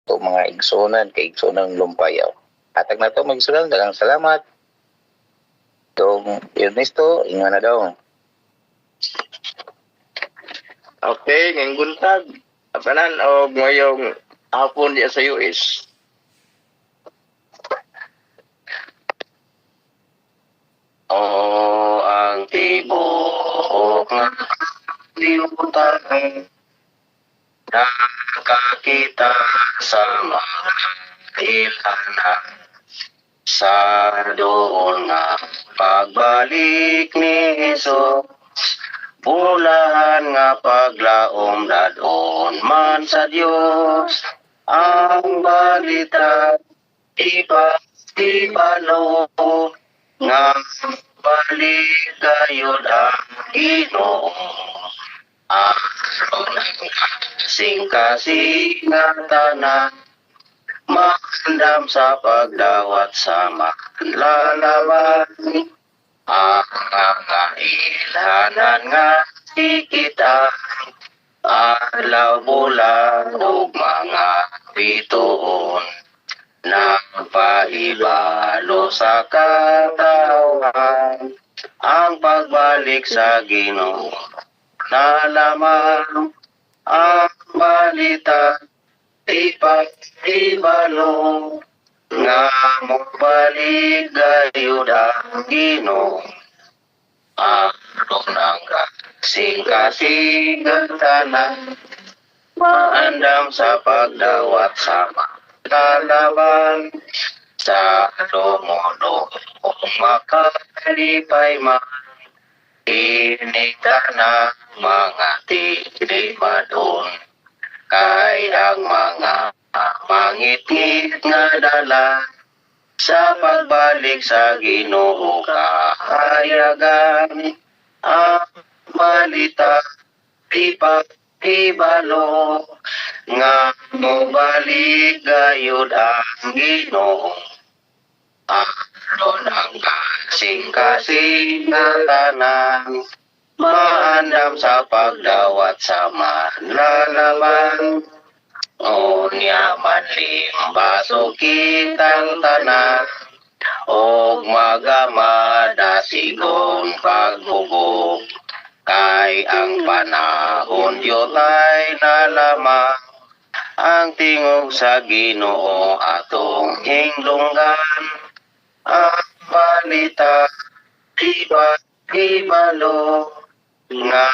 to mga igsunan kay igsunan lumpayaw. Hatag na to magsunan, daghang salamat. Tong Ernesto, ingon na daw. Okay, ngayong buntag. Apanan o ngayong hapon diya sa US. O ang tibok nga limutan nakakita sa mga ilanan sa doon nga pagbalik ni Jesus. Bulahan nga paglaom dadon man sa Dios ang balita ibalo nga balik gayud ang Ginoo aron sing-kasing nga tanan maandam sa pagdawat sa manlalaban ang mga ilanan nga ikita alaw bulan ug mga bituon nagpaibalo sa katawan ang pagbalik sa Ginoo nalaman ang balita ibalo nga mobalik gayud ang Ginoo aron ang kasing-kasing tanan maandam sa pagdawat sa kalaban sa lumodo kung makalipay man inika na mga tilimadon kay ang mga mangit-ngit nga dala sa pagbalik sa Ginoo kahayagan ang balita ibalo nga mobalik gayud ang Ginoo aron ang kasing-kasing nga tanan maandam sa pagdawat sa manlalaban o niya manlimbaso kitang tanan o magamada sigon paghubog kay ang panahon yun ay nalaman ang tingog sa Ginoo atong hinglunggan ang balita ibalo nga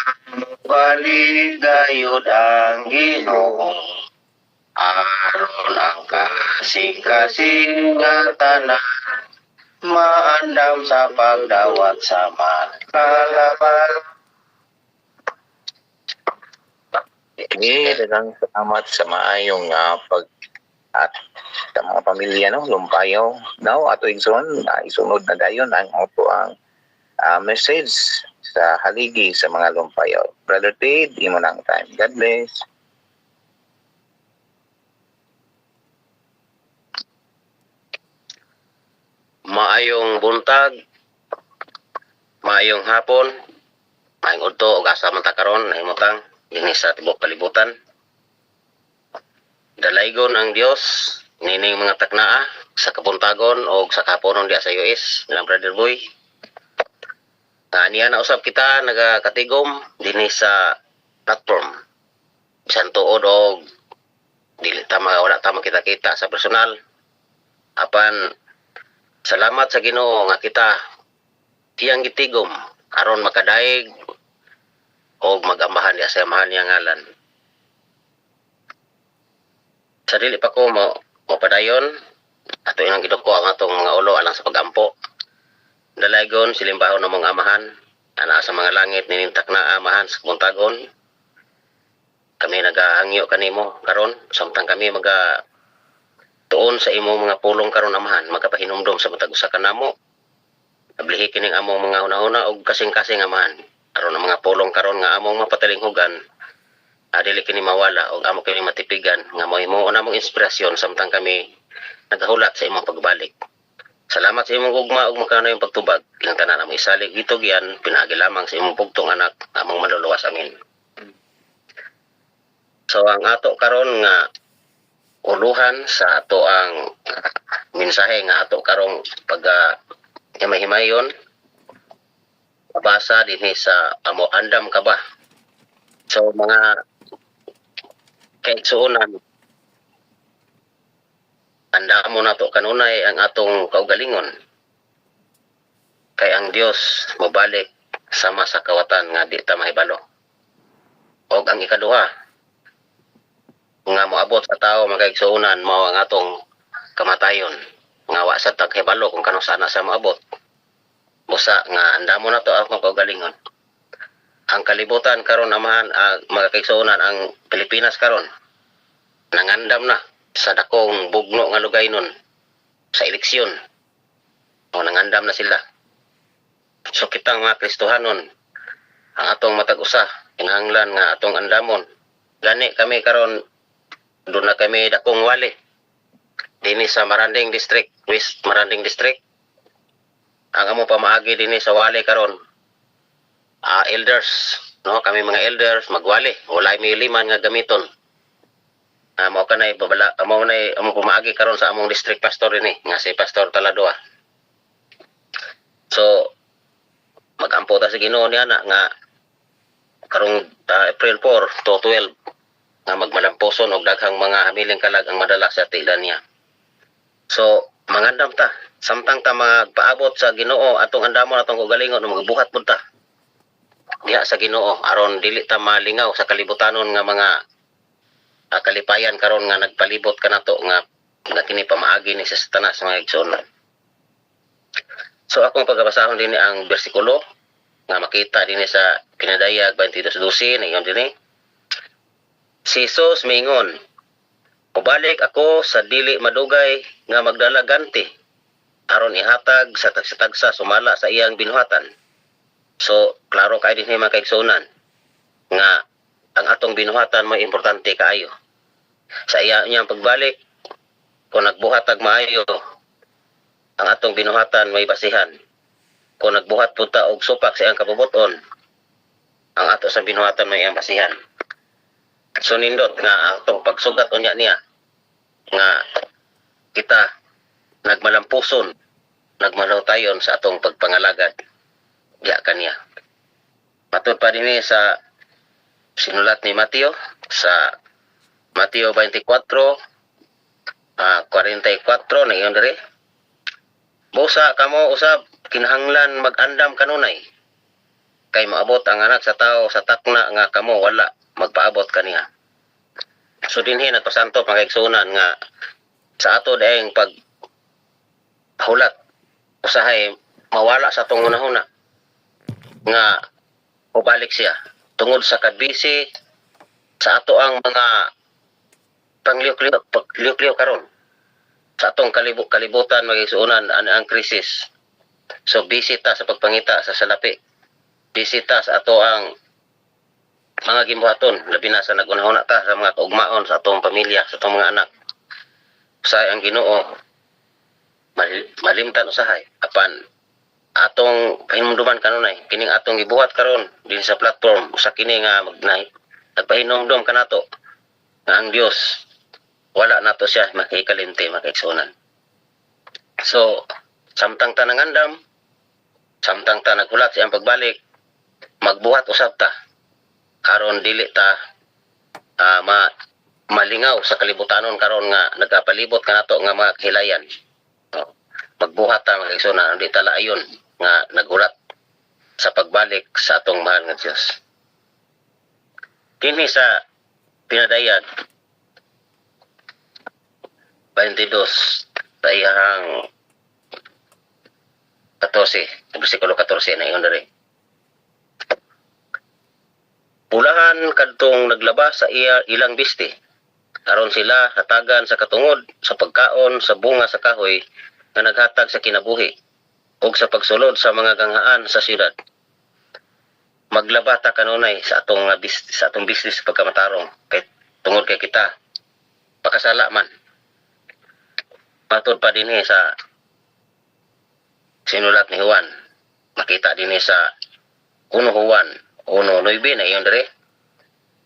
balik gayud ang Ginoo aron ang kasing-kasing nga tanan maandam sa pagdawat sa manlalaban. Daghang salamat sa maayong pag at sa mga pamilya no lumpayaw now ato igsoon isunod na dayon ang auto ang message sa haligi sa mga lumpayaw. Brother Ted, imo nang time. God bless. Maayong buntag, maayong hapon, maayong udto ug asa man ta karon nahimutang dinhi sa tibok kalibutan. Dalaygon ang Dios nining mga taknaa sa kabuntagon o sa kaponon diya sa US nilang Brother Boy. Niya na usab kita nagakatigom dinhi sa platform. Bisan tuod og dili wala ta makita-kita sa personal. Apan salamat sa Ginoo nga kita tiyang gitigom aron makadaig og mag-ambahan diya sa amahan niya ngalan. Sa dili pa ko mapadayon ato inang giduko ang atong mga ulo alang sa pagampo. Dalaygon silimbaho na mga amahan ana sa mga langit ninintak na amahan sa buntagon. Kami nagahangyo kanimo karon samtang kami tuon sa imong mga pulong karon amahan magapahinumdom sa matag usa ka namo. Nablihi kining among mga una-una og kasing-kasing amahan aron ang mga pulong karon nga among mapatalinghugan dili kini mawala og amo kini matipigan nga mohimuon namong inspirasyon samtang kami nagahulat sa imong pagbalik. Salamat sa imong gugma ug makano yung pagtubag ilang tanan among isalig gito giyan pinaagi lamang sa imong pugtong anak among maluluwas amin. So ang ato karon nga uluhan sa ato ang mensahe nga ato karong pag himay-himayon basa dinhi sa amo andam ka ba. So mga kaigsuonan, andamo nato kanunay ang atong kaugalingon kay ang Dios mobalik sama sa kawatan nga di ta mahibalo. Og ang ikaduha nga moabot sa tao mga kaigsuonan mao ang atong kamatayon nga wa sa taghibalo kung kanus ana sa moabot. Busa nga andamo na to ang kaugalingon. Ang kalibutan karon amahan mga kaigsuonan ang Pilipinas karon nangandam na sa dakong bugno nga lugay nun sa eleksyon. O nangandam na sila. So kitang mga Kristohanon ang atong matag usa kinahanglan nga atong andamon. Gani kami karon doon na kami dakong wali dinhi sa Maranding District, West Maranding District. Ang amo pamaagi dinhi sa wali karon elders, no, kami mga elders magwali wala may liman nga gamiton. Mao kanay babala amo nay amo pamaagi karon sa among district pastor ini nga si Pastor Taladoa. So magampo ta sa Ginoo niya nga karong April 4 to 12 nga magmalamposon og daghang mga hamiling kalag ang madala sa tilan niya. So mangandam ta samtang ta magpaabot sa Ginoo atong andamon atong kaugalingon magbuhat pud ta diha sa Ginoo aron dili ta malingaw sa kalibutanon nga mga kalipayan karon nga nagpalibot kanato nga kini pamaagi ni sa Satanas mga igsoon. So akong pagbasahon dinhi ang bersikulo nga makita dinhi sa Pinadayag 22:12 nayon dinhi. Si Jesus mingon, "Mubalik ako sa dili madugay nga magdala ganti aron ihatag sa tagsa sumala sa iyang binuhatan." So klaro kay dinhi mga kaigsuonan nga ang atong binuhatan may importante kaayo. Sa iyang pagbalik kung nagbuhatag maayo ang atong binuhatan may basihan. Kung nagbuhat pud ta og supak sa iyang kabubuton ang ato sa binuhatan may iyang basihan. So nindot nga atong pagsugat unya niya nga kita nagmalampuson nagmalawtayon sa atong pagpangalagad diya kaniya. Matud pa dinhi sa sinulat ni Mateo sa Mateo 24 44 na iyon diri. Busa kamo usab kinahanglan mag-andam kanunay kay maabot ang anak sa tao sa takna nga kamo wala magpaabot kaniya. So dinhi nagpasanto pangigsunan nga sa ato daing pag hulat usahay mawala sa atong unahuna nga ubalik siya tungod sa kadbisi sa ato ang mga pangliyok-liyok karon sa atong kalibutan magigsuunan ang krisis. So bisita sa pagpangita sa salapi, bisita sa ato ang mga gimbuhaton labi na sa nagunahuna ta sa mga kaugmaon sa atong pamilya, sa atong mga anak. Usahay ang Ginoo malimtan usahay apan atong pahinumduman kanunay kining atong gibuhat karon din sa platform usa kini nga nagpahinumdum kanato nga ang Dios wala nato siya makikalimti makaigsunan. So samtang ta nangandam, samtang ta nagulat sa iyang pagbalik, magbuhat usab ta aron dili ta malingaw sa kalibutanon karon nga nagapalibot kanato nga mga kahilayan. Magbuhat ta makaigsunan di ta laayon nga nagulat sa pagbalik sa atong mahal nga Dios. Dinhi sa Pinadayag 22 sa iyang 14, bersikulo 14 na iyon diri. Pulahan kadtong naglabas sa ilang bisti aron sila hatagan sa katungod sa pagkaon sa bunga sa kahoy nga naghatag sa kinabuhi ug sa pagsulod sa mga ganghaan sa syudad. Maglaba ta kanunay sa atong business sa pagkamatarong kay tungod kay kita pakasala man. Matud pa dinhi sa sinulat ni Juan. Makita dinhi sa 1 Juan 1:9 na iyon diri.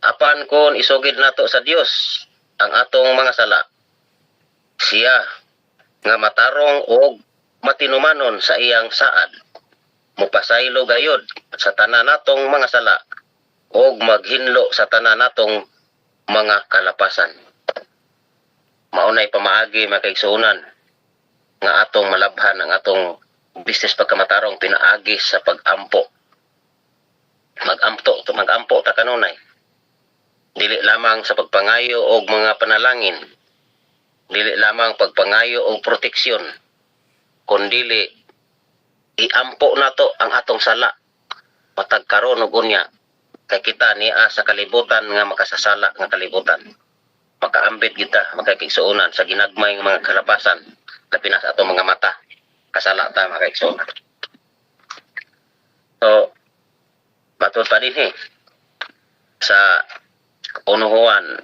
Apan kon isugid nato sa Dios ang atong mga sala, siya nga matarong og matinumanon sa iyang saad, mupasaylo gayod sa tanan natong mga sala og maghinlo sa tanan natong mga kalapasan. Maunay pamaagi makaigsuonan nga atong malabhan ang atong business pagkamatarong pinaagi sa pagampo. Magampo ta kanunay. Dili lamang sa pagpangayo og mga panalangin, dili lamang pagpangayo og proteksyon, kundili iampo nato ang atong sala matag karon og unya kay kita niya sa kalibutan nga makasasala nga kalibutan. Makaambit kita makakigsuonan sa ginagmay nga mga kalapasan labi na sa atong mga mata kasala ta makakigsuonan. So batul pa din sa Unuhuan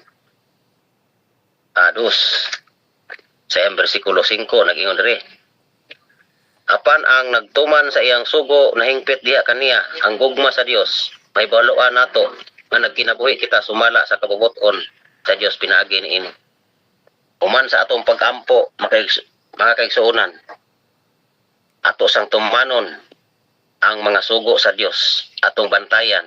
2 sa versikulo 5 nag-ingon diri, apan ang nagtuman sa iyang sugo nahingpit diha kaniya ang gugma sa Dios, may baluan nato nga nagkinabuhi kita sumala sa kabubuton sa Dios pinaagi niini. Human sa atong pagampo mga kaigsuonan, ato sang tumanon ang mga sugo sa Dios, atong bantayan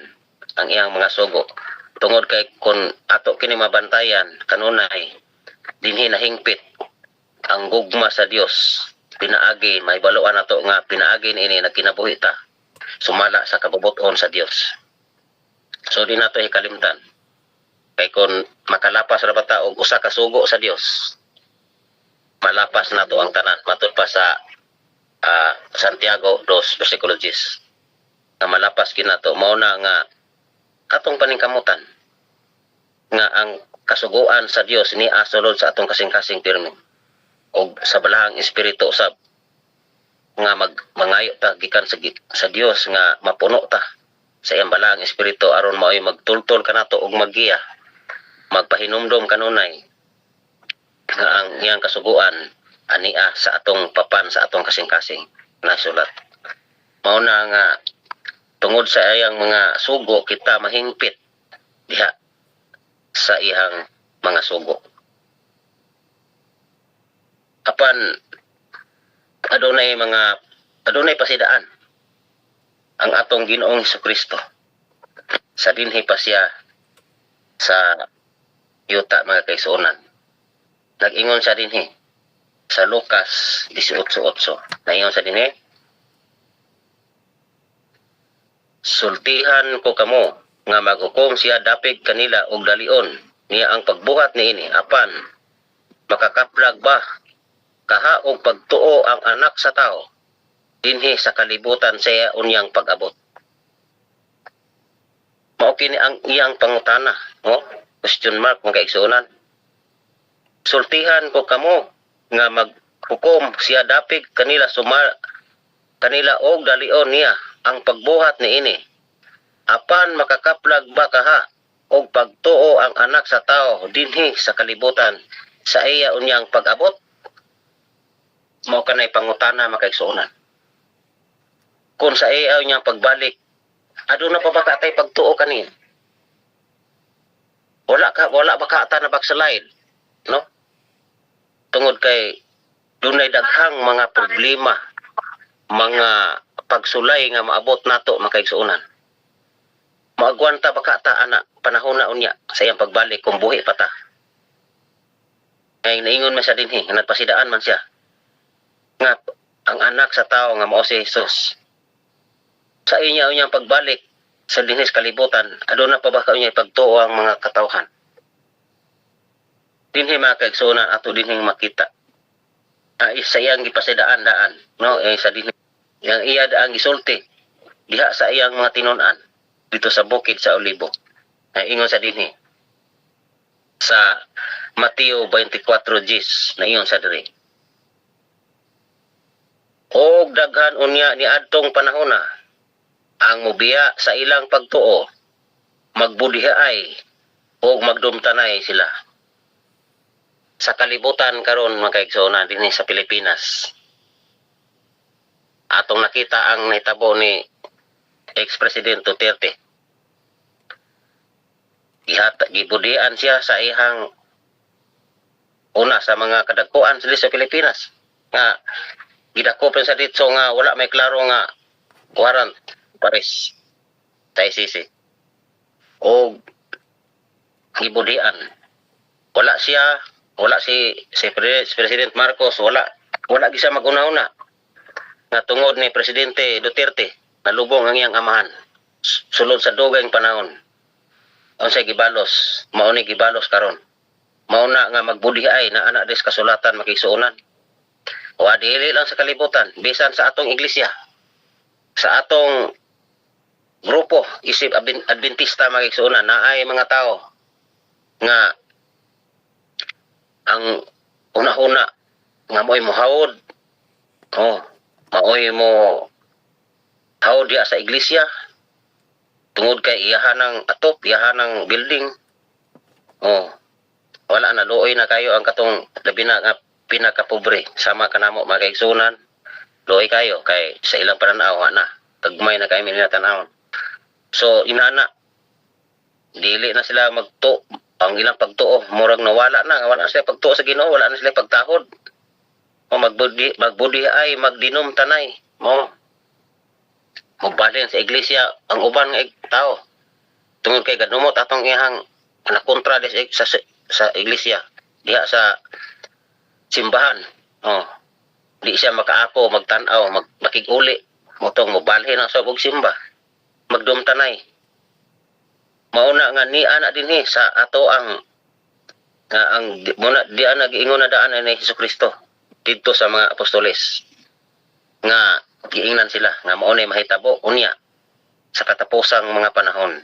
ang iyang mga sugo. Tungod kay kung ato kini mabantayan kanunay dinhi nahingpit ang gugma sa Dios pinaagi, may baluan nato nga pinaagi niini nagkinabuhi ta sumala sa kabubuton sa Dios. So di nato hikalimtan kay kung makalapas ra bata og usa ka sugo sa Dios, malapas nato ang tanan. Matud pa sa Santiago 2 versikulo 10 na malapas kinato mao na nga atong paningkamutan nga ang kasuguan sa Dios ni asulod sa atong kasing-kasing pirmi og sa balahang espiritu usab nga mangayo ta gikan sa Dios nga mapuno ta sa iyang balahang espiritu aron mao'y magtultol kanato og maggiya, magpahinumdom kanunay nga ang iyang kasuguan ania sa atong papan sa atong kasing-kasing nasulat. Mao na nga tungod sa iyang mga sugo kita mahingpit diha sa iyang mga sugo. Apan adunay pasidaan ang atong Ginoong Jesucristo sa dinhi pa siya sa yuta mga kaigsuonan. Nag-ingon siya dinhi sa Lucas 18:8. Naingon sa dinhi, sultihan ko kamo nga maghukom siya dapig kanila og dalion niya ang pagbuhat niini, apan makakaplag ba kaha og pagtuo ang anak sa tao dinhi sa kalibutan siya unyang pag-abot. Mao kini ang iyang pangutana, no? Question mark mga kaigsuonan. Sultihan ko kamo nga maghukom siya dapig kanila kanila og dalion niya ang pagbuhat niini, apan makakaplag ba kaha og pagtuo ang anak sa tao dinhi sa kalibutan sa iya unyang pag-abot. Mao kanay pangutana makaigsuonan. Kung sa iya unyang pagbalik aduna pa ba katay pagtuo kanin? Wala ba ka ta na backslide, no? Tungod kay dunay daghang mga problema, mga pagsulay nga maabot nato makaigsuonan. Maagwanta ba ka ta ana panahon na unya sa iyang pagbalik kung buhi pa ta? Kay naingon man siya dinhi, nagpasidaan man siya nga ang anak sa tao nga mao si Jesus sa inya unyang pagbalik sa dinhis kalibutan, aduna pa ba ka unya ipagtuo ang mga katawhan? Dinhi mga kaigsuonan ato dinhing makita sa iyang gipasidaan daan, no? Sa dinhi yang iya daang gisulti diha sa iyang mga tinun-an dito sa bukid sa Olibo. Ingon sa dinhi sa Mateo 24:10 na ingon sa diri, og daghan unya ni adtong panahona ang mubiya sa ilang pagtuo, magbudihay o magdumtanay sila. Sa kalibutan karon mga kaigsuonan dinhi sa Pilipinas, atong nakita ang nahitabo ni ex-president Duterte. Gibudian siya sa ihang una sa mga kadagkuan sa Pilipinas nga gidako pa sa dito nga wala may klaro nga warrant pares sa ICC o gibudian. Wala si President Marcos, wala gisa mag-una-una nga tungod ni Presidente Duterte nalubong ang iyang amahan sulod sa dugayng panahon. Unsay gibalos, mao ni gibalos karon. Mauna nga magbudihay na anak des kasulatan makisuunan. O dili lang sa kalibutan, bisan sa atong iglesia, sa atong grupo isip Adventista makisuunan na ay mga tao nga ang una-una nga mo'y mohawod, maoy mo hawod diya sa iglesia tungod kay iyahan ng atop, iyahan ng building. Wala na luoy na kayo ang katong labi na nga pinakapobre sama kanamo mga kaigsunan. Luoy kayo kay sa ilang pananaw na tagmay na kayo minatanaw. So inana dili na sila ang ilang pagtuo murag nawala na, wala na sila pagtuo sa Ginoo, wala na sila pagtahod. Magbudi ay magdinom tanay mo balhin sa iglesia ang uban nga tao tungod kay gadumot atong iyang nakontra sa iglesia diha sa simbahan. Di siya makaako magtan-aw makig-uli motong mobalhin ang sabog simba magdumtanay. Mauna nga ni ana dinhi sa ato ang muna di nag-ingon na daan ni Hesukristo didto sa mga apostoles nga giingnan sila nga mao nay mahitabo unya sa katapusang mga panahon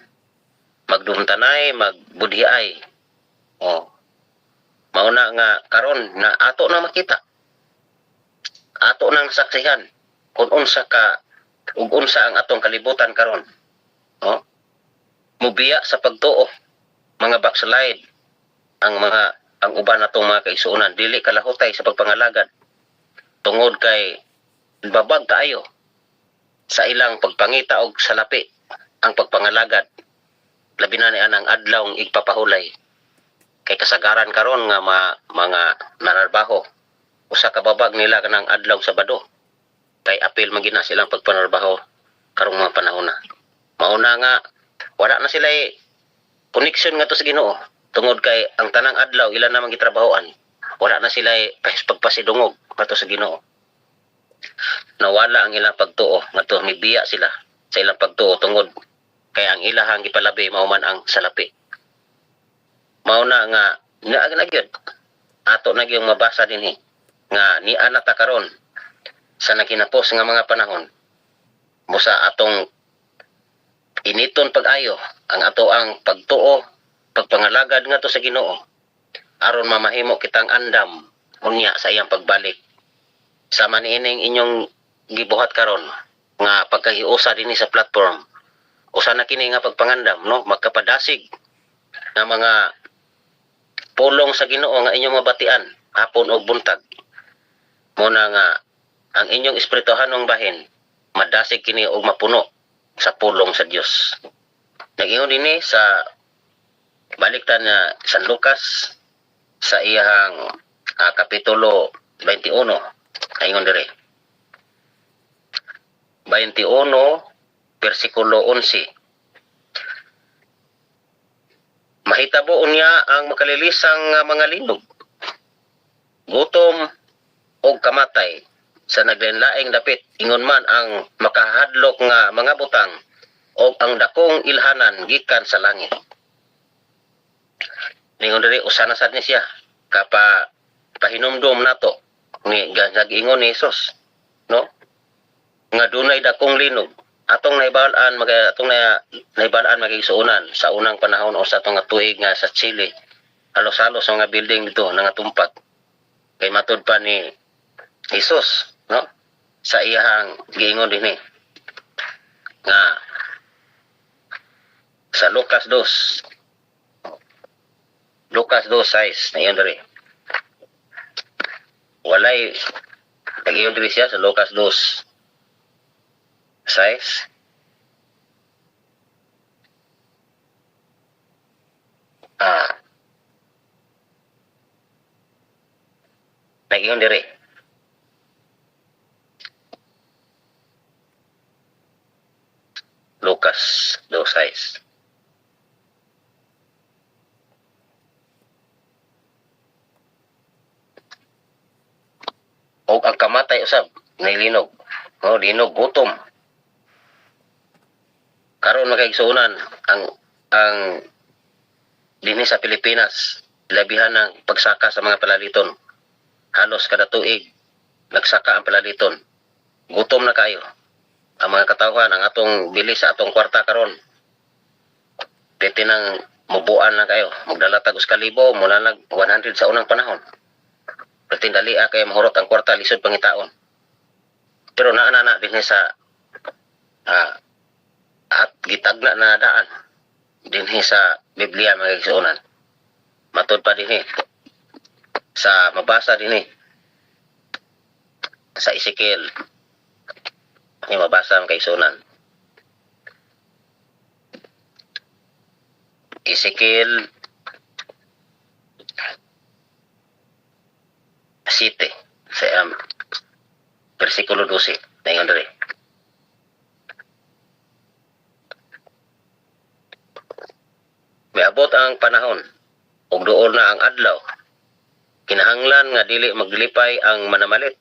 magdumtanay magbudhiay. Mauna nga karon na ato na makita, ato nang saksihan kung unsa ang atong kalibutan karon. Mubiya sa pagtuo, mga backslide ang uban natong mga kaisuunan, dili kalahutay sa pagpangalagad tungod kay babag kaayo sa ilang pagpangita og salapi ang pagpangalagad labi na niya ang adlaw ng igpapahulay kay kasagaran karon nga mga nanarbaho usa ka babag nila kanang adlaw Sabado kay apil magina silang pagpanarbaho karong mga panahon na. Mauna nga wala na sila connection nga to sa Ginoo tungod kay ang tanang adlaw ilan na magitrabahoan, wala na sila pagpasidungog kato sa Ginoo. Nawala ang ilang pagtuo ngadto mibiya sila sa ilang pagtuo tungod kay ang ilahang gipalabi mao man ang salapi. Mauna nga nagyud ato na gyud mabasa dinhi nga ni anata karon sa nakinapos nga mga panahon musa atong initon pag-ayo ang ato ang pagtuo pagpangalagad ngadto sa Ginoo aron mamahimo kitang andam unya sa iyang pagbalik. Sama niining inyong gibuhat karon nga pagkahiusa dinhi sa platform, usa na kini nga pagpangandam magkapadasig nga mga pulong sa Ginoo nga inyong mabatian hapon og buntag. Muna nga ang inyong espirituhanong bahin madasig kini og mapuno sa pulong sa Dios. Nag-ingon dinhi sa baliktan na San Lucas sa iyang kapitulo 21. Ingon dire 21 versikulo 11. Mahitabo unya ang makalilisang mga linog, gutom o kamatay sa naglain-laing dapit, ingon man ang makahadlok nga mga butang o ang dakong ilhanan gikan sa langit. Ningon diri usana sad ni siya pahinumdom nato ni nag-ingon ni Jesus nga dunay dakong linog atong naibalaan magigsuunan sa unang panahon o sa atong tuig nga sa Chile. Halos-halos mga building dito nangatumpak kay matud pa ni Jesus sa iyang giingon dinhi nga sa Lucas 2:6 na iyon diri walay nag-iyon diri siya sa Lucas 2:6. Nagingon diri. Lucas 2:6. O ang kamatay usab nilinog. O linog gutom. Karon makaigsuunan ang dinhi sa Pilipinas labihan ng pagsaka sa mga palaliton. Halos kada tuig nagsaka ang palaliton. Gutom na kayo. Ang mga katawhan ang atong bili sa atong kwarta karon. Pwede nang mubuan na kayo. Magdalatag us kalibo mula nag 100 sa unang panahon. Pwede dali kay mahurot ang kwarta lisod pangitaon. Pero naana din sa at gitagna na daan dinhi sa Biblia mga igsuonan. Matod pa dinhi sa mabasa dinhi sa Ezekiel. Ay mabasa ang kaigsuonan. Ezekiel 7 sa versikulo 12 naingon diri. Miabot ang panahon ug duol na ang adlaw. Kinahanglan nga dili maglipay ang manamalit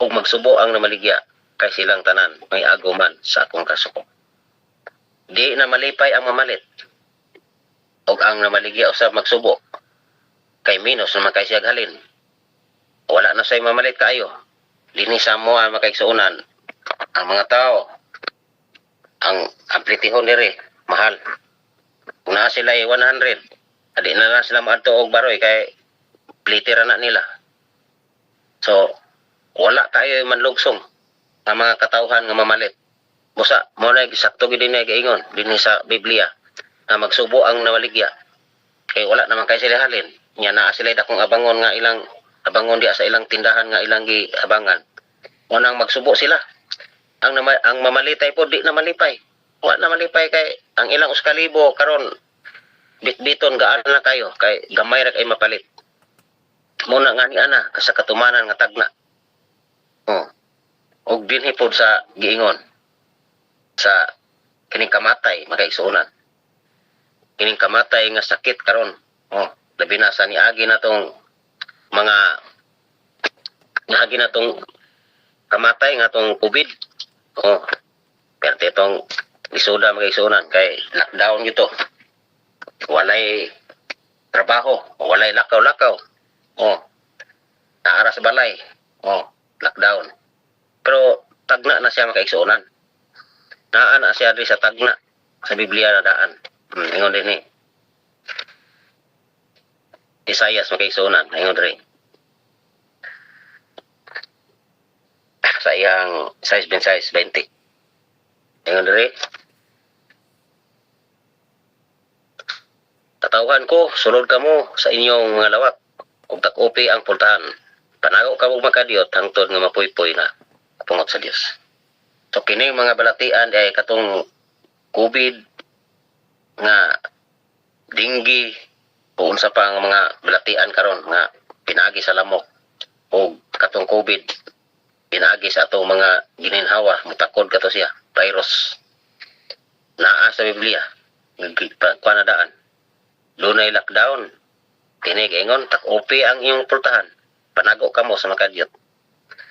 ug magsubo ang namaligya kay silang tanan may aguman sa akong kasuko. Di na malipay ang mamalit ug ang namaligya usab magsubo kay minus naman kay siya halin. Wala na say mamalit kaayo. Dinhi sa mo ang makaigsuonan ang mga tao ang amplitihon diri mahal. Kung naa sila 100, adi na sila maadto og baroy kay plitira na nila. So, wala kayo manlugsong ang mga katawhan nga mamalit. Busa, mo na sakto gid dinhi gaingon dinhi sa Biblia na magsubo ang nawaligya. Kay wala naman kay sila halin. Nya naa sila dakong abangon nga ilang abangon diya sa ilang tindahan nga ilang giabangan. Unang magsubo sila. Ang mamalitay po di na malipay. Wa na malipay kay ang ilang uskalibo karon bitbiton gaan na kayo kay gamay ra kay mapalit. Muna nga ni ana sa katumanan nga tagna. Og dinhi pod sa giingon sa kining kamatay makaigsuonan. Kining kamatay nga sakit karon. Labi na sa niagi natong mga niagi natong kamatay nga tong COVID. Pero itong isuda mag-isunan kay lockdown ito. Walay trabaho, walay lakaw-lakaw. Naara sa balay. Lockdown. Pero tagna na siya makaigsunan. Naan na siya di sa tagna sa Biblia na daan. Ingon din ni Isaias makaigsunan. Ingon rin. Sa iyang size 20. Ingon diri. Tatawhan ko, sulod kamo sa inyong mga lawak. Kung takupi ang pultahan, panago kamo makadiyot hangtod nga mapuy-puy na pungot sa Dios. So kini mga balatian ay katong COVID nga dinggi o unsa pa ang mga balatian karon nga pinagi sa lamok o katong COVID pinagi sa atong mga gininhawa mutakod kato siya virus naa sa Biblia panadaan lunay lockdown tinig ingon tak-upi ang iyong pultahan panago kamo sa makadyot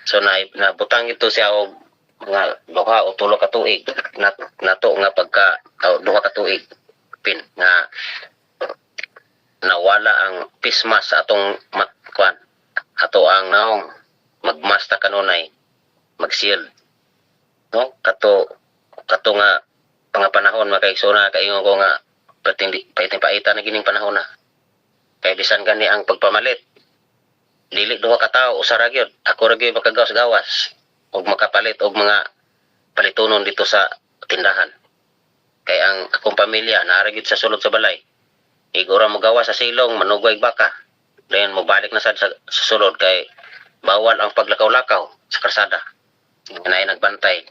so nabutang ito siya og mga 2 o 3 ka tuig nato nga pagka 2 ka tuig pin nga nawala ang pismas sa atong matkuan ato ang naong magmasta kanunay mag-shield no kato nga mga panahon makaigsoon kaingon ko nga paiting-paita na gining panahon na kay bisan gani ang pagpamalit dili 2 ka tawo usa ra gyud ako ra gyud makagawas-gawas og makapalit og mga palitunon dito sa tindahan kay ang akong pamilya naa ra gyud sa sulod sa balay igura mo gawas sa silong manugway baka then mo balik na sa sulod kay bawal ang paglakaw-lakaw sa karsada. Nay nagbantay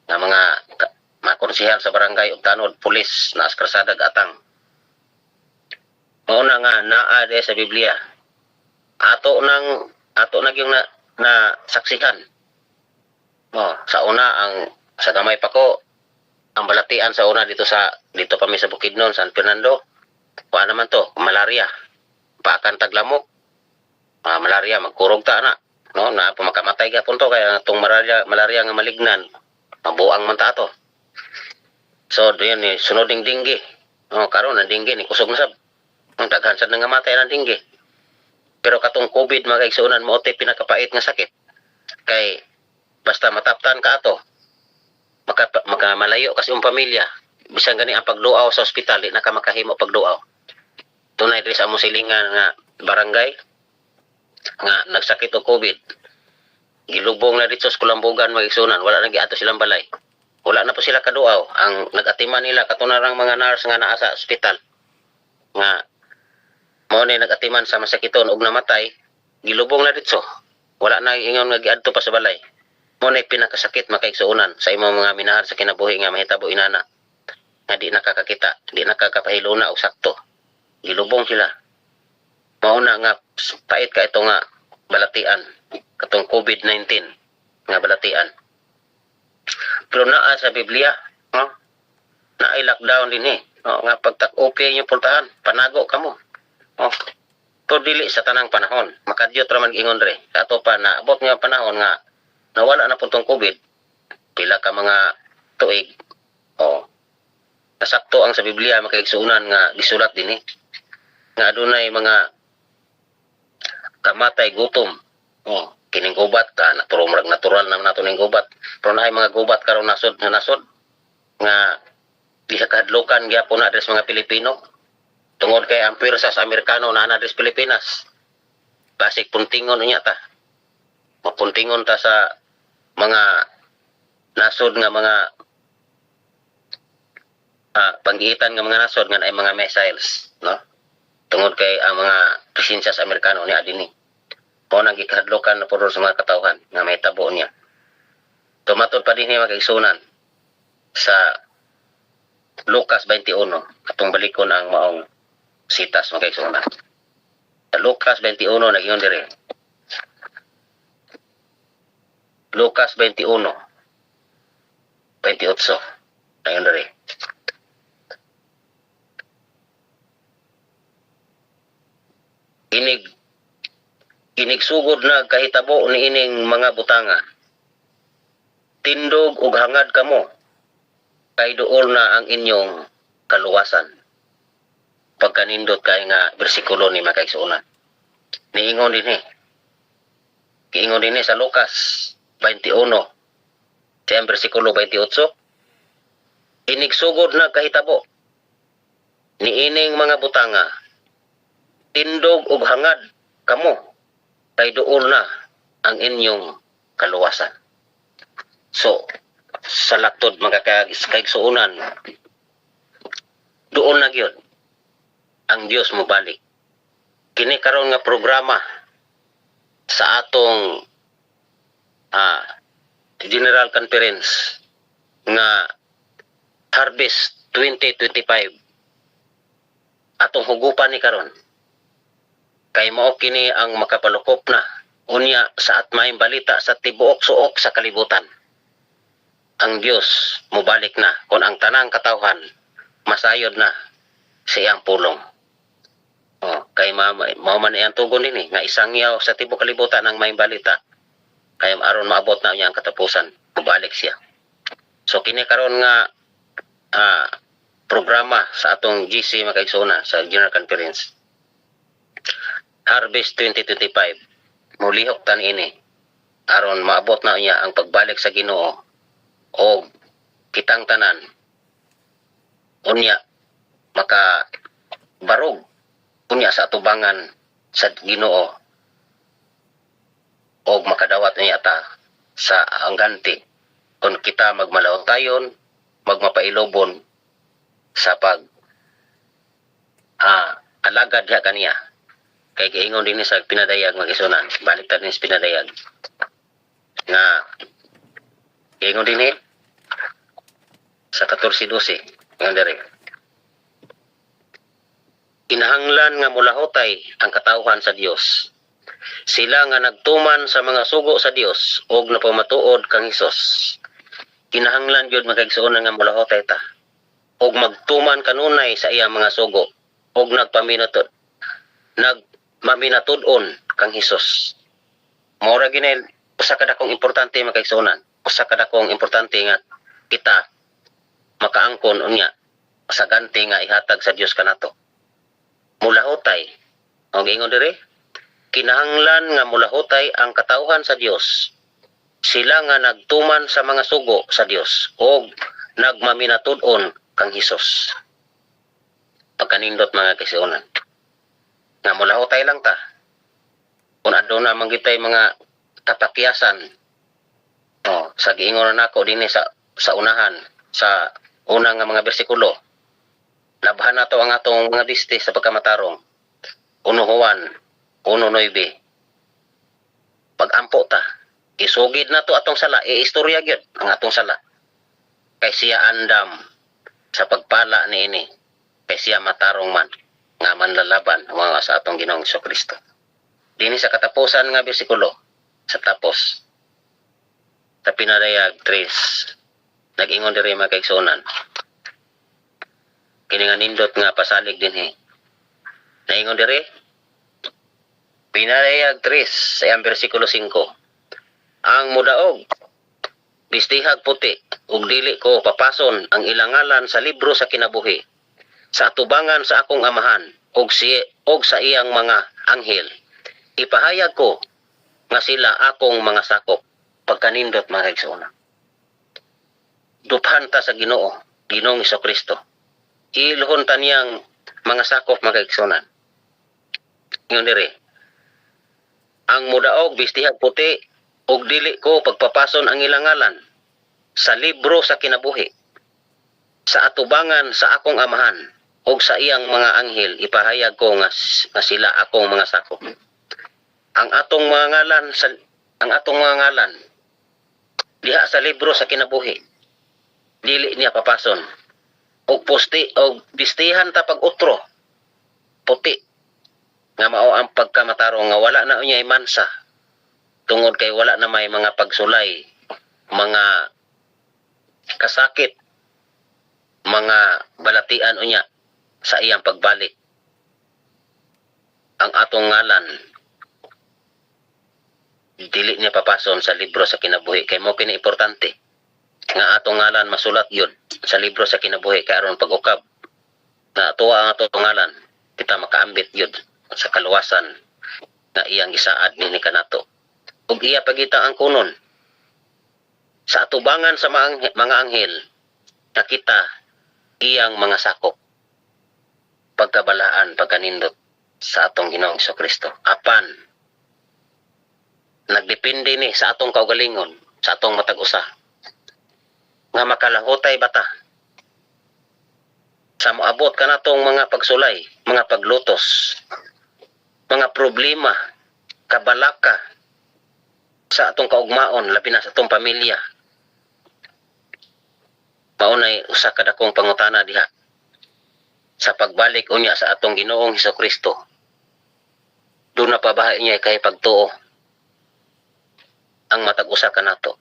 nga mga konsehal sa barangay ug tanod pulis na sa karsada gatang. Mao na nga naa sa Biblia. Ato nang ato na yung na saksihan. Sa una sa gamay pa ko ang balatian sa una dito pa mi sa Bukidnon, San Fernando. Kuha naman to, malaria. Paakan taglamok. Malaria magkurog ta na. No, na pumakamatay gapon to kaya tong malaria nga malignan. Mabuang man ta ato. So diyan ni sunoding dinggi. Karon ang dinggi ni kusog na sab. Ang daghan sad nga matay ng dinggi. Pero katong COVID mga kaigsuonan mo te pinakapait nga sakit. Kay basta mataptan ka ato. Malayo kasi yung pamilya. Bisan gani ang pagduaw sa ospital, di na ka makahimo pagduaw. Tunay diri sa among silingan nga barangay nga nagsakit og COVID. Gilubong na dito sa Kulambugan mga kaigsuonan, wala na giadto silang balay. Wala na po sila kaduaw. Ang nag-atiman nila katunarang mga nurse nga naa sa ospital. Nga mao ni nag-atiman sa masakiton ug namatay, gilubong na dito. Wala na ingon nga giadto pa sa balay. Mao ni pinakasakit makaigsuonan sa imong mga minahal sa kinabuhi nga mahitabo inana. Nga di nakakakita, di nakakapahiluna og sakto. Gilubong sila. Mao na nga pait ka ito nga balatian katong COVID-19 nga balatian. Pero naa sa Biblia, no? Na ay lockdown din nga pagtak-okay yung pultahan, panago ka mo. Pero dili sa tanang panahon, makadyot ra man ingon dre. Kato pa na abot nga panahon nga nawala na puntong COVID, pila ka mga tuig. Nasakto ang sa Biblia makaigsuonan nga gisulat din nga adunay mga kamatay gutom. Kining gubat natural naman nato ning gubat. Pero naay mga gubat karon nasod nga di sa kahadlukan gyapon na sa mga Pilipino. Tungod kay ang pirsas Amerikano na sa Pilipinas. Basik puntingon niya ta. Mapuntingon ta sa mga nasod nga mga panggiitan nga mga nasod nga ay mga missiles, no? Tungod kay ang mga presensya sa Amerikano ni adini. Mao nang gikahadlokan na puro sa mga katawhan nga may tabo niya. Tumatod pa din mga kaigsuonan sa Lucas 21 atong balikon ang maong sitas mga kaigsuonan. Sa Lucas 21 nagingon dire. Lucas 21 28 nagingon dire. Inigsugod na kahitabo ni ining mga butanga. Tindog ug hangad kamo, kay duol na ang inyong kaluwasan. Pagkanindot kay nga bersikulo ni makaigsuonan. Niingon din Kiingon din sa Lucas 21, siyang bersikulo 28. Inigsugod na kahitabo ni ining mga butanga. Tindog ug hangad kamo, kay duol na ang inyong kaluwasan. So, sa laktod mga kaigsuonan, duol na gyud ang Dios mo balik. Kini karon nga programa sa atong General Conference nga Harvest 2025 atong hugupan ni karon. Kay mao kini ang makapalukop na unya sa atmayng balita sa tibuok suok sa kalibutan. Ang Dios mobalik na kung ang tanang katawhan masayod na sa iyang pulong. Kay mao man iyang tugon din nga isang yaw sa tibuok kalibutan ang may balita. Kay aron maabot na iyang katapusan, mobalik siya. So kini karon nga programa sa atong GC makaigsuonan sa General Conference Harvest 2025 mulihok tan ini aron maabot na niya ang pagbalik sa Ginoo o kitang tanan unya maka barog unya sa atubangan sa Ginoo o makadawat niya ta sa angganti kung kita magmalaotayon magmapailobon sa pag alagad diha kaniya. Kay giingon din sa pinadayag magisunan, baliktad ni sa pinadayag. Nga giingon din sa 14:12 nga diri. Kinahanglan nga mulahotay ang katawhan sa Dios Sila nga nagtuman sa mga sugo sa Dios ug napamatuod kang Hesus. Kinahanglan gyud magkaigsuonan nga mulahotay ta ug magtuman kanunay sa iyang mga sugo ug nagmaminatud-on kang Hesus. Mora ginay usa ka dakong importante magkaigsuonan. Usa ka dakong importante nga kita makaangkon unya sa ganti nga ihatag sa Dios kanato. Mulahotay. Og ingon diri, kinahanglan nga mulahotay ang katawhan sa Dios. Sila nga nagtuman sa mga sugo sa Dios ug nagmaminatud-on kang Hesus. Pagkanindot mga kaigsuonan. Nga mulahotay lang ta. Kung aduna man gitay mga kapakyasan. Sa giingon nako dinhi sa unahan sa unang nga mga bersikulo. Labhan nato ang atong mga diste sa pagkamatarong. 1 Juan 1:9. Pag-ampo ta, isugid nato atong sala, istorya gyud ang atong sala. Kay siya andam sa pagpala niini. Kay siya matarong man nga manlalaban mga sa atong Ginoong Kristo. Dinhi sa katapusan nga bersikulo sa tapos sa pinarayag 3 nag-ingon diri mga kaigsuonan. Kini nga nindot nga pasalig dinhi. Naingon diri pinarayag 3 sa iyang bersikulo 5. Ang mudaog bistihag puti ug dili ko papason ang ilang ngalan sa libro sa kinabuhi sa atubangan sa akong amahan ug sa iyang mga anghel. Ipahayag ko nga sila akong mga sakop. Pagkanindot mga kaigsuonan. Duphan ta sa Ginoo, Ginoong Kristo. Iluhon ta niyang mga sakop mga kaigsuonan. Ingon diri. Ang mudaog bistihag puti ug dili ko pagpapason ang ilang ngalan sa libro sa kinabuhi. Sa atubangan sa akong amahan ug sa iyang mga anghel ipahayag ko nga sila akong mga sakop. Ang atong mga ngalan diha sa libro sa kinabuhi dili niya papason og bistihan ta pag-utro puti nga mao ang pagkamatarong nga wala na unya mansa tungod kay wala na may mga pagsulay, mga kasakit, mga balatian unya sa iyang pagbalik. Ang atong ngalan dili niya papason sa libro sa kinabuhi kay mo kini importante nga atong ngalan masulat yun sa libro sa kinabuhi kay aron pag-ukab na tuwa ang atong ngalan kita makaambit yun sa kaluwasan na iyang isaad ni kanato ug iya pagita ang kunon sa atubangan sa mga anghel na kita iyang mga sakop pagkabalaan pagkanindot sa atong Ginoong Kristo apan nagdepende ni sa atong kaugalingon, sa atong matag usa. Nga makalahotay bata. Sa moabot kanatong mga pagsulay, mga paglutos, mga problema, kabalaka sa atong kaugmaon, labi na sa atong pamilya. Maunay usa ka dakong pangutana diha. Sa pagbalik unya sa atong Ginoong Kristo. Doon na pabahay niya kay pagtuo. Ang matag usa kanato.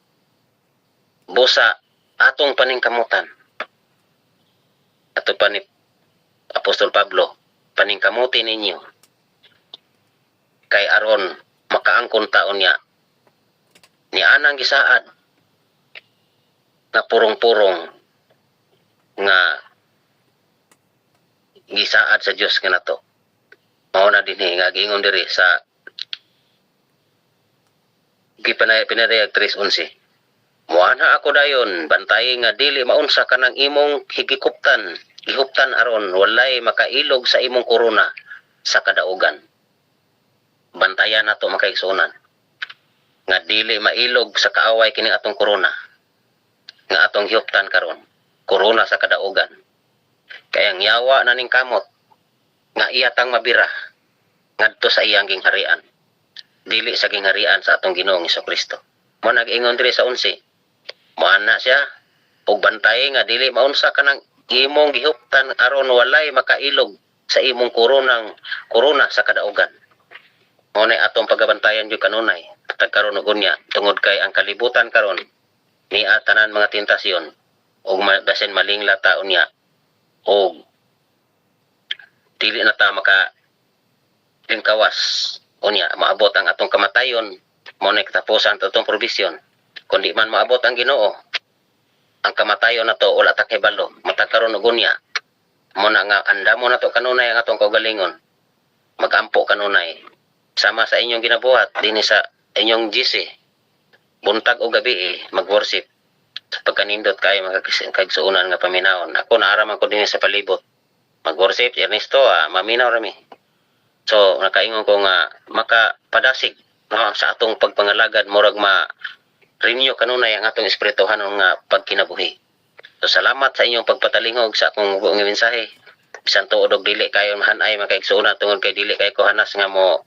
Busa atong paningkamutan. Ato pa ni Apostol Pablo, paningkamutin ninyo. Kay aron makaangkon taon niya. Ni anang gisaad na purong-purong nga gisaad sa Dios kanato. Mao na dinhi nga giingon diri sa pinarayag 3:11. Muana ako dayon bantay nga dili maunsa kanang imong gihuptan aron walay makailog sa imong korona sa kadaugan. Bantayan nato makaigsunan nga dili mailog sa kaaway kini atong korona nga atong gihuptan karon korona sa kadaugan. Kay ang yawa na ning kamot nga iyatang mabira ngadto sa iyang gingharian. Dili sa gingharian sa atong Ginoong Kristo. Mo nag-ingon diri sa 11. Moana siya ug bantay nga dili maunsa kanang imong gihuptan aron walay makailog sa imong korona sa kadaugan. Ngunit atong pagabantayan yung kanunay. At karon og unya tungod kay ang kalibutan karon ni tanan mga tentasyon ug basin maling lata unya og dili na ta maka lingkawas unya maabot ang atong kamatayon mo na katapusan ta atong probisyon kundi man maabot ang Ginoo ang kamatayon nato wala ta kay balo matag karon og unya mo na nga andamo nato kanunay ang atong kaugalingon magampo kanunay sama sa inyong ginabuhat dinhi sa inyong GC buntag o gabi mag-worship sa pagkanindot kay magkagsuunan nga paminawon ako naaraman ko dinhi sa palibot mag-worship Ernesto maminaw rami so nakaingon ko nga makapadasig no, sa atong pagpangalagad murag ma-renew kanunay ang atong espirituhan nga pagkinabuhi so salamat sa inyong pagpatalingog sa akong buong mensahe bisan tuod og dili kayo mahanay makaigsuuna tungod kay dili kay ko hanas nga mo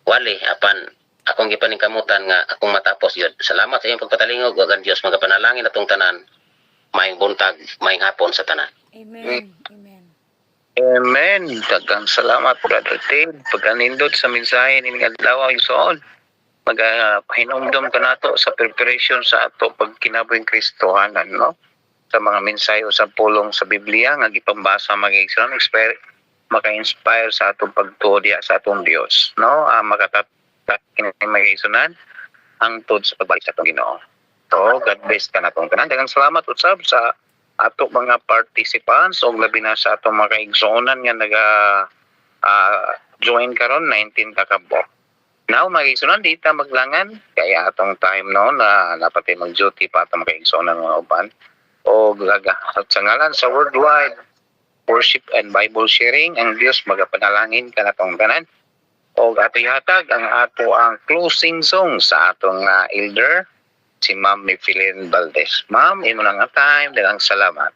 wali apan akong gipaningkamutan nga akong matapos yun. Salamat sa iyong pagpatalingog ug ang Dios magapanalangin atong tanan. Maayong buntag, maayong hapon sa tanan. Amen. Amen. Amen. Daghang salamat, Brother Ted. Pagkanindot sa mensahe ni adlaw igsoon. Magapahinumdum ka nato sa preparation sa ato pagkinabuhing Kristohanan, no? Sa mga mensahe sa pulong sa Biblia nga gipambasa mag-igsoon, maka-inspire sa atong pagtuo diha sa atong Dios, no? Kinimagisunan ang tod sa pagbalik sa atong Ginoo. So, God bless ka na itong tanan. Daghang salamat usab sa ato mga participants o labi na sa atong mga kaigsuonan nga join karon 19 takabo. Now, mag-igsuonan dita maglangan kaya atong time no na napatay mag-duty pa atong mga kaigsuonan mga uban o at sa ngalan sa worldwide worship and Bible sharing ang Dios magapanalangin ka na itong tanan. O ato ihatag ang ato ang closing song sa atong elder, si Ma'am Mifilin Valdez. Ma'am, ino na nga time, daghang salamat.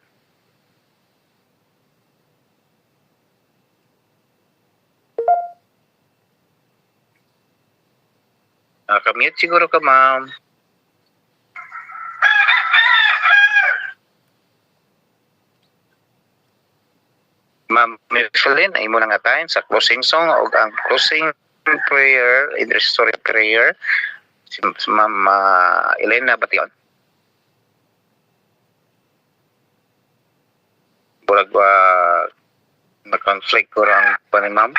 Nakamute siguro ka, Ma'am. Ma'am Mifilin, ay mo na nga time sa closing song o ang closing prayer, intercessory prayer, si Ma'am Elena Bation. Burag na-conflict ko lang pa ni Ma'am.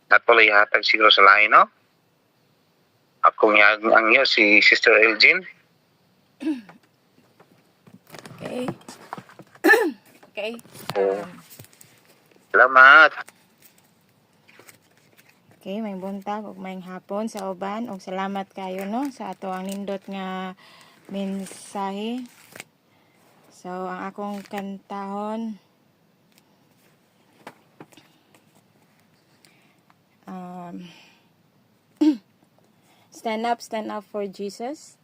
Natuloy hatag siguro sa lain, no? Akong ang iyo, si Sister Elgin. Okay. Okay. Salamat. Okay, may buntag ug may hapon sa uban ug salamat kayo no sa ato ang nindot nga mensahe. So ang akong kantahon Stand up for Jesus.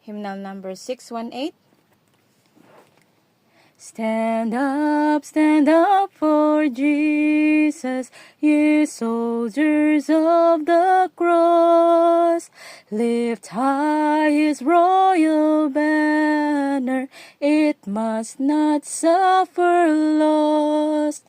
Hymnal number 618. Stand up for Jesus, ye soldiers of the cross. Lift high his royal banner, it must not suffer loss.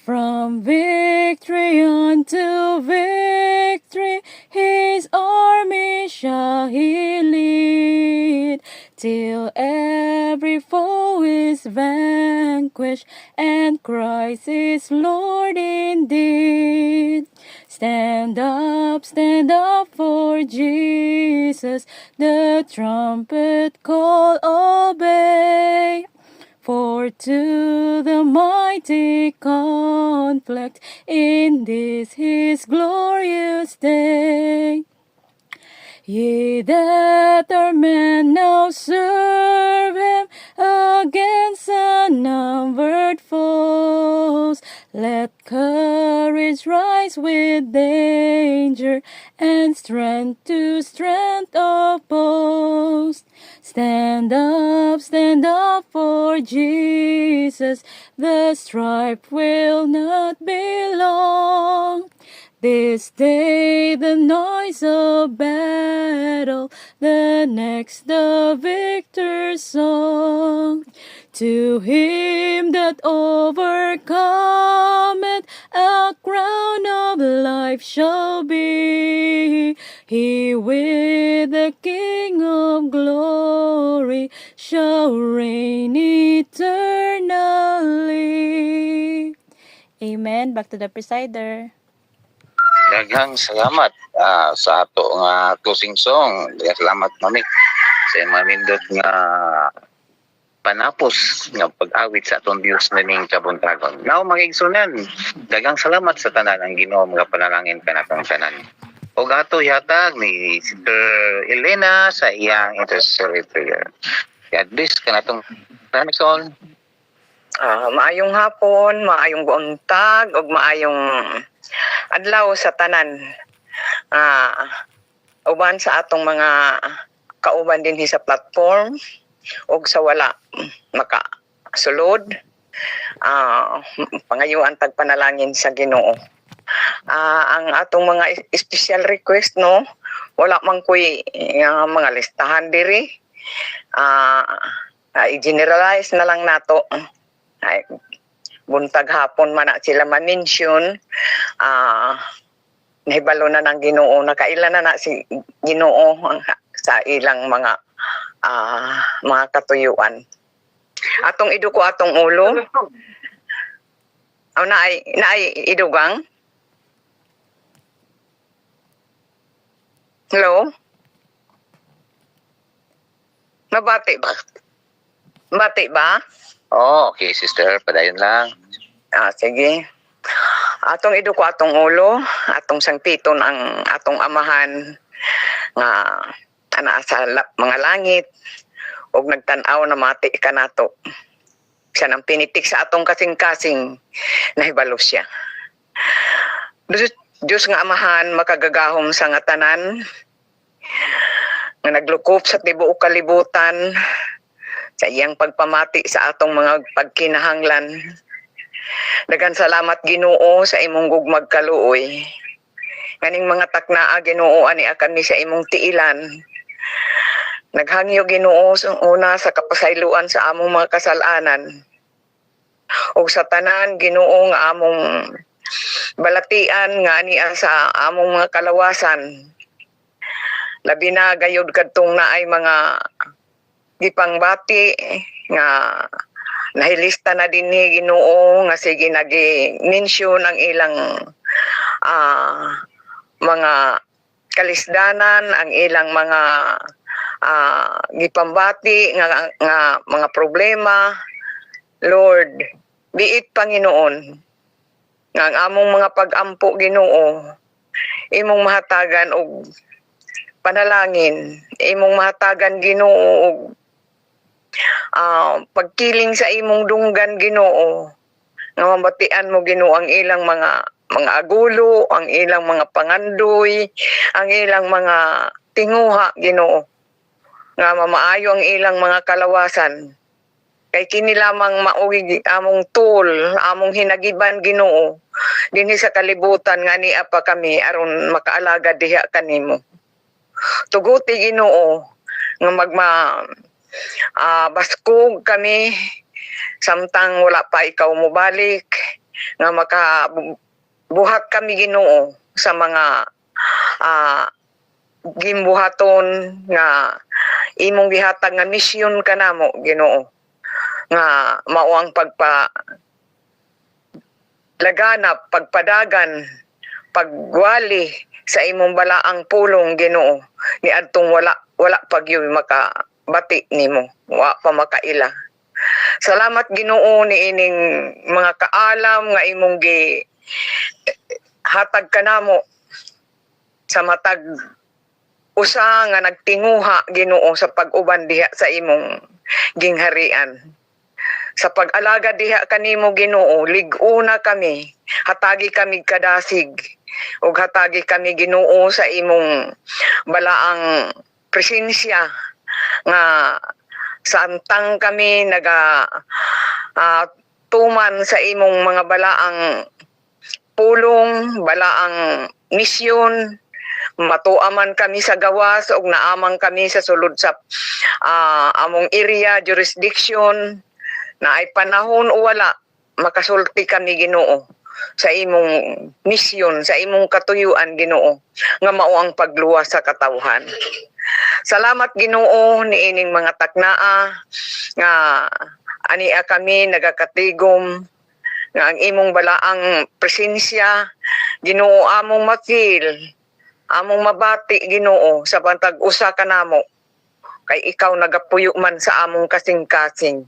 From victory unto victory, his army shall he lead, till every foe is vanquished, and Christ is Lord indeed. Stand up for Jesus, the trumpet call obey. For to the mighty conflict in this his glorious day. Ye that are men now serve him against unnumbered foes. Let courage rise with danger, and strength to strength opposed. Stand up for Jesus, the strife will not be long. This day the noise of battle, the next the victor's song. To him that overcometh a crown of life shall be. He with the King of glory shall reign eternally. Amen. Back to the presider. Daghang salamat sa ato nga closing song. Daghang salamat mami sa imong nindot nga panapos nga pag-awit sa atong Dios naning kabuntagon. Now mga igsunan, daghang salamat sa tanan ang Ginoo nga panalangin kanatong tanan. Og ato yatag ni Sister Elena sa iyang intercessory prayer. God bless kanatong tanan. Maayong hapon, maayong buntag, ug maayong adlaw sa tanan. Uban sa atong mga kauban din sa platform ug sa wala makasulod. Pangayuan tag panalangin sa Ginoo. Ang atong mga special request no, wala man koy mga listahan diri. I-generalize na lang nato. Ay, buntag hapon man na sila ma-mention, nahibalo na ng Ginoo, nakailan na si Ginoo sa ilang mga katuyuan. Atong iduko atong ulo. Naay idugang? Hello? Mabati ba? Bati ba? Oh, okay sister, padayon lang. Sige. Atong iduko atong ulo, atong sangpiton ang atong amahan nga ana sa mga langit ug nagtan-aw na mati ka nato. Siya nang pinitik sa atong kasing-kasing nahibalo siya. Diyos nga amahan makagagahom sa nga tanan nga naglukop sa tibuok kalibutan sa iyang pagpamati sa atong mga pagkinahanglan. Daghang salamat Ginoo sa imong gugmag kaluoy. Nganing mga taknaa Ginoo ani akan ni sa imong tiilan. Naghangyo Ginoo una sa kapasayloan sa among mga kasalanan. O sa tanan Ginoo nga among balatian nga ania sa among mga kalawasan. Labi na gayud kadtong naay mga gipangbati nga nahilista na din ni Ginoo nga sige nagi-mention ang ilang mga kalisdanan, ang ilang mga gipambati nga mga problema. Lord, biit Panginoon nga ang among mga pag-ampo Ginoo imong mahatagan og panalangin, imong mahatagan Ginoo og pagkiling sa imong dunggan Ginoo nga mabatian mo Ginoo ang ilang mga agulo, ang ilang mga pangandoy, ang ilang mga tinguha Ginoo nga mamaayo ang ilang mga kalawasan. Kay kini lamang mauwi among tool, among hinagiban Ginoo dinhi sa kalibutan nga niya pa kami aron makaalaga diha kanimo. Tuguti Ginoo nga baskog kami samtang wala pa ikaw mobalik, nga makabuhat kami Ginoo sa mga gimbuhaton nga imong gihatag nga misyon kanamo Ginoo, nga mao ang laganap, pagpadagan, pagwali sa imong balaang pulong Ginoo ni adtong wala pagyoy makabati nimo, wa pa makaila. Salamat Ginoo ni ining mga kaalam nga imong hatag kanamo sa matag usa nga nagtinguha Ginoo sa pag-uban diha sa imong gingharian. Sa pag-alaga diha kanimo Ginoo, lig-una kami, hatagi kami kadasig, ug hatagi kami Ginoo sa imong balaang presensya nga samtang kami tuman sa imong mga balaang pulong, balaang misyon, matuaman kami sa gawas ug naamang kami sa sulod sa among area, jurisdiction, na ay panahon o wala, makasulti kami Ginoo. sa imong misyon, sa imong katuyuan Ginoo nga mao ang pagluwas sa katawhan. Salamat Ginoo niining mga taknaa nga ania kami nagakatigom nga ang imong balaang presensya Ginoo among mafeel, among mabati Ginoo sa pantag usa kanamo kay ikaw nagapuyo man sa among kasing-kasing.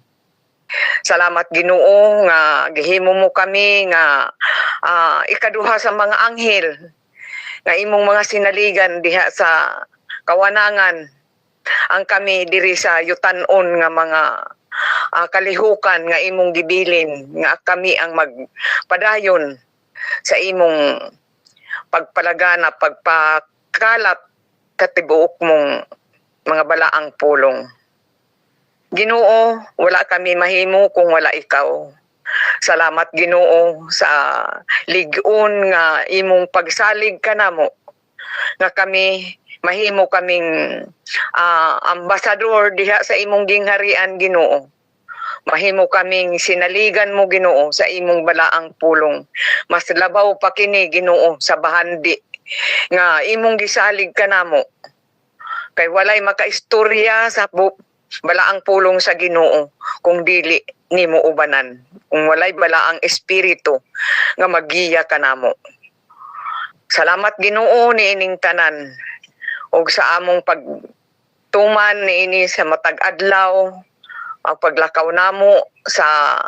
Salamat Ginoo nga gihimo mo kami nga ikaduha sa mga anghel nga imong mga sinaligan diha sa kawanangan ang kami diri sa yutan-on nga mga kalihukan nga imong gibilin nga kami ang magpadayon sa imong pagpalagana pagpakalat katibuok mong mga balaang pulong. Ginoo, wala kami mahimo kung wala ikaw. Salamat Ginoo sa lig-on nga imong pagsalig kanamo nga kami mahimo kaming ambasador diha sa imong gingharian Ginoo. Mahimo kaming sinaligan mo Ginoo sa imong balaang pulong. Mas labaw pa kini Ginoo sa bahandi nga imong gisalig kanamo. Kay walay makaistorya sa balaang pulong sa Ginoo kung dili nimo ubanan. Kung walay balaang espiritu nga magiya kanamo. Salamat Ginoo niining tanan og sa among pagtuman niini sa matag adlaw ang paglakaw namo sa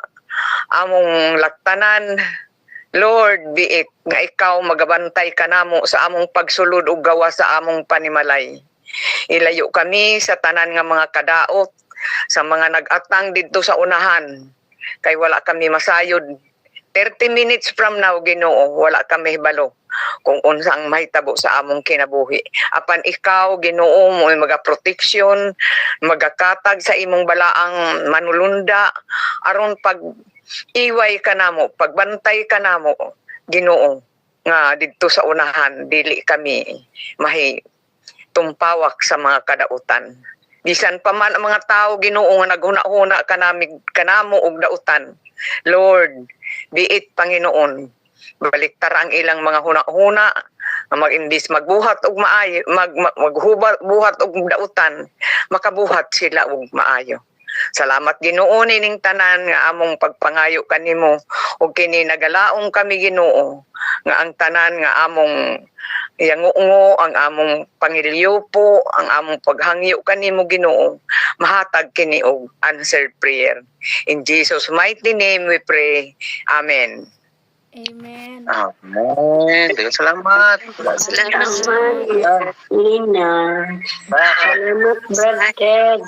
among laktanan. Lord, biit nga ikaw magabantay kanamo sa among pagsulod ug gawa sa among panimalay. Ilayo kami sa tanan nga mga kadaot, sa mga nag-atang didto sa unahan, kay wala kami masayod. 30 minutes from now, Ginoo, wala kami hibalo kung unsang mahitabo sa among kinabuhi. Apan ikaw, Ginoo, mo magaproteksyon, magakatag sa imong balaang manulunda, aron pag iway ka namo, pagbantay ka namo, Ginoo, nga didto sa unahan, dili kami tumpawak sa mga kadautan. Bisan pa man ang mga tao Ginoo nga naghuna-huna kanamo og dautan. Lord, biit Panginoon, baliktar ang ilang mga huna-huna nga mag-imbis magbuhat og maayo, magbuhat og dautan, makabuhat sila og maayo. Salamat Ginoo nining tanan nga among pagpangayo kanimo ug kini nagalaong kami Ginoo nga ang tanan nga among yangungo, ang among pangilyopo, ang among paghangyo kanimo Ginoo, mahatag kini og answered prayer. In Jesus mighty name we pray. Amen. Amen. Amen. Salamat. Salamat, Lina. Salamat, Brad Ted.